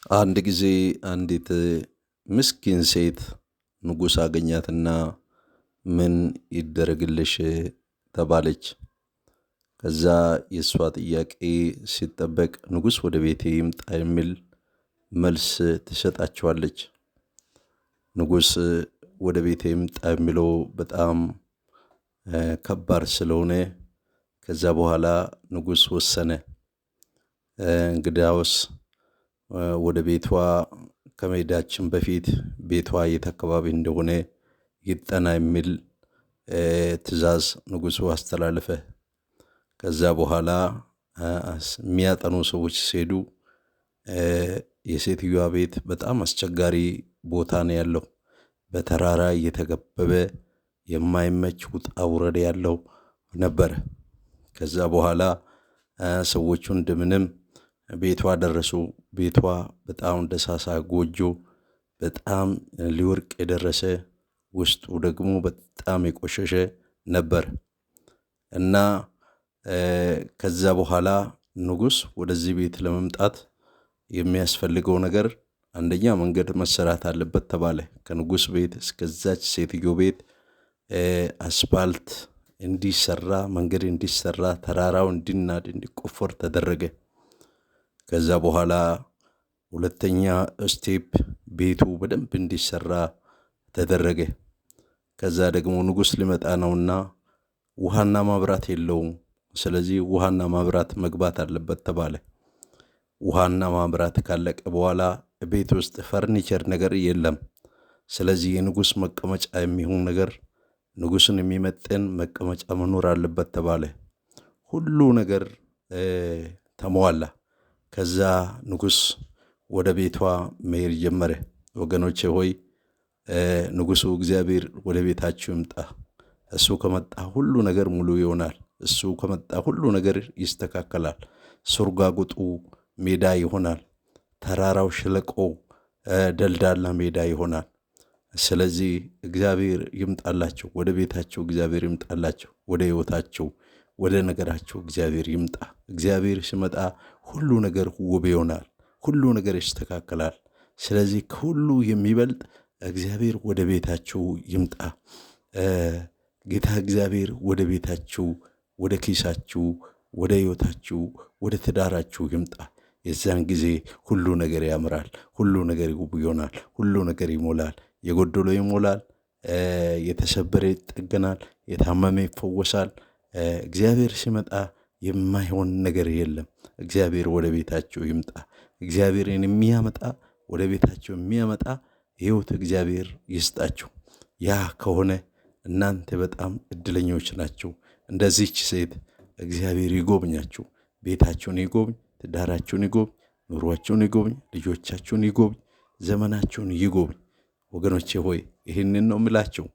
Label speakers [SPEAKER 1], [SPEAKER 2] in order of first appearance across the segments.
[SPEAKER 1] አንድ ጊዜ አንዲት ምስኪን ሴት ንጉሥ አገኛትና ምን ይደረግልሽ ተባለች። ከዛ የእሷ ጥያቄ ሲጠበቅ ንጉሥ ወደ ቤቴ ይምጣ የሚል መልስ ትሰጣቸዋለች። ንጉሥ ወደ ቤቴ ይምጣ የሚለው በጣም ከባድ ስለሆነ ከዛ በኋላ ንጉሥ ወሰነ። እንግዲያውስ ወደ ቤቷ ከመሄዳችን በፊት ቤቷ የት አካባቢ እንደሆነ ይጠና የሚል ትእዛዝ ንጉሡ አስተላለፈ። ከዛ በኋላ የሚያጠኑ ሰዎች ሲሄዱ የሴትዮዋ ቤት በጣም አስቸጋሪ ቦታ ነው ያለው። በተራራ እየተከበበ የማይመች ውጣ ውረድ ያለው ነበረ። ከዛ በኋላ ሰዎቹ እንደምንም ቤቷ ደረሱ። ቤቷ በጣም ደሳሳ ጎጆ፣ በጣም ሊወርቅ የደረሰ ውስጡ ደግሞ በጣም የቆሸሸ ነበር እና ከዛ በኋላ ንጉሥ ወደዚህ ቤት ለመምጣት የሚያስፈልገው ነገር አንደኛ መንገድ መሰራት አለበት ተባለ። ከንጉሥ ቤት እስከዛች ሴትዮ ቤት አስፓልት እንዲሰራ፣ መንገድ እንዲሰራ፣ ተራራው እንዲናድ፣ እንዲቆፈር ተደረገ። ከዛ በኋላ ሁለተኛ ስቴፕ ቤቱ በደንብ እንዲሰራ ተደረገ። ከዛ ደግሞ ንጉሥ ሊመጣ ነውና ውሃና ማብራት የለውም። ስለዚህ ውሃና ማብራት መግባት አለበት ተባለ። ውሃና ማብራት ካለቀ በኋላ ቤት ውስጥ ፈርኒቸር ነገር የለም። ስለዚህ የንጉሥ መቀመጫ የሚሆን ነገር፣ ንጉሥን የሚመጥን መቀመጫ መኖር አለበት ተባለ። ሁሉ ነገር ተሟላ። ከዛ ንጉሥ ወደ ቤቷ መሄድ ጀመረ። ወገኖቼ ሆይ ንጉሡ እግዚአብሔር ወደ ቤታችሁ ይምጣ። እሱ ከመጣ ሁሉ ነገር ሙሉ ይሆናል። እሱ ከመጣ ሁሉ ነገር ይስተካከላል። ሱርጋጉጡ ሜዳ ይሆናል። ተራራው ሸለቆ ደልዳላ ሜዳ ይሆናል። ስለዚህ እግዚአብሔር ይምጣላቸው፣ ወደ ቤታቸው እግዚአብሔር ይምጣላቸው፣ ወደ ሕይወታቸው፣ ወደ ነገራቸው እግዚአብሔር ይምጣ። እግዚአብሔር ሲመጣ ሁሉ ነገር ውብ ይሆናል። ሁሉ ነገር ይስተካከላል። ስለዚህ ከሁሉ የሚበልጥ እግዚአብሔር ወደ ቤታችሁ ይምጣ። ጌታ እግዚአብሔር ወደ ቤታችሁ፣ ወደ ኪሳችሁ፣ ወደ ሕይወታችሁ፣ ወደ ትዳራችሁ ይምጣ። የዛን ጊዜ ሁሉ ነገር ያምራል። ሁሉ ነገር ውብ ይሆናል። ሁሉ ነገር ይሞላል። የጎደሎ ይሞላል። የተሰበረ ይጠገናል። የታመመ ይፈወሳል። እግዚአብሔር ሲመጣ የማይሆን ነገር የለም። እግዚአብሔር ወደ ቤታችሁ ይምጣ። እግዚአብሔርን የሚያመጣ ወደ ቤታችሁ የሚያመጣ ሕይወት እግዚአብሔር ይስጣችሁ። ያ ከሆነ እናንተ በጣም እድለኞች ናችሁ። እንደዚች ሴት እግዚአብሔር ይጎብኛችሁ። ቤታችሁን ይጎብኝ፣ ትዳራችሁን ይጎብኝ፣ ኑሯችሁን ይጎብኝ፣ ልጆቻችሁን ይጎብኝ፣ ዘመናችሁን ይጎብኝ። ወገኖቼ ሆይ ይህንን ነው የምላችሁ።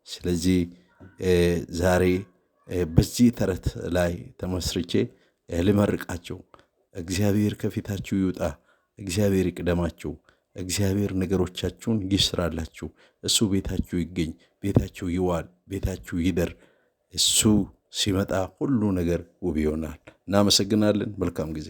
[SPEAKER 1] ስለዚህ ዛሬ በዚህ ተረት ላይ ተመስርቼ ልመርቃቸው። እግዚአብሔር ከፊታችሁ ይውጣ። እግዚአብሔር ይቅደማችሁ። እግዚአብሔር ነገሮቻችሁን ይስራላችሁ። እሱ ቤታችሁ ይገኝ፣ ቤታችሁ ይዋል፣ ቤታችሁ ይደር። እሱ ሲመጣ ሁሉ ነገር ውብ ይሆናል። እናመሰግናለን። መልካም ጊዜ